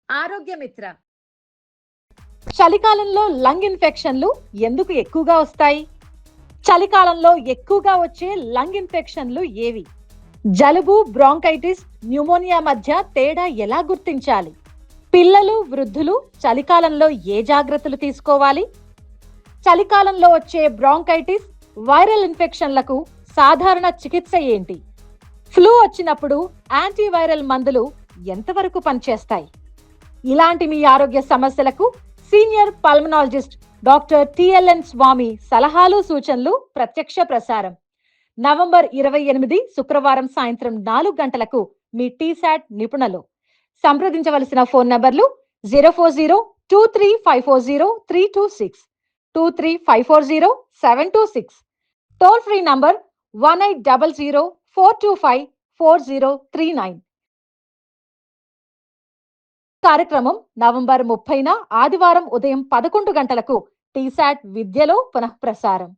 ఆరోగ్య మిత్ర. చలికాలంలో లంగ్ ఇన్ఫెక్షన్లు ఎందుకు ఎక్కువగా వస్తాయి? చలికాలంలో ఎక్కువగా వచ్చే లంగ్ ఇన్ఫెక్షన్లు ఏవి? జలుబు, బ్రాంకైటిస్, న్యూమోనియా మధ్య తేడా ఎలా గుర్తించాలి? పిల్లలు, వృద్ధులు చలికాలంలో ఏ జాగ్రత్తలు తీసుకోవాలి? చలికాలంలో వచ్చే బ్రాంకైటిస్, వైరల్ ఇన్ఫెక్షన్లకు సాధారణ చికిత్స ఏంటి? ఫ్లూ వచ్చినప్పుడు యాంటీవైరల్ మందులు ఎంతవరకు పనిచేస్తాయి? ఇలాంటి మీ ఆరోగ్య సమస్యలకు సీనియర్ పల్మనాలజిస్ట్ డాక్టర్ టిఎల్ఎన్ స్వామి సలహాలు సూచనలు ప్రత్యక్ష ప్రసారం నవంబర్ 28 శుక్రవారం సాయంత్రం 4 గంటలకు మీ టీశాట్ నిపుణులు. సంప్రదించవలసిన ఫోన్ నంబర్లు 04023540326, 23540-726, టోల్ ఫ్రీ నంబర్ 1800-425-4039. కార్యక్రమం నవంబర్ 30న ఆదివారం ఉదయం 11 గంటలకు టీశాట్ విద్యలో పునఃప్రసారం.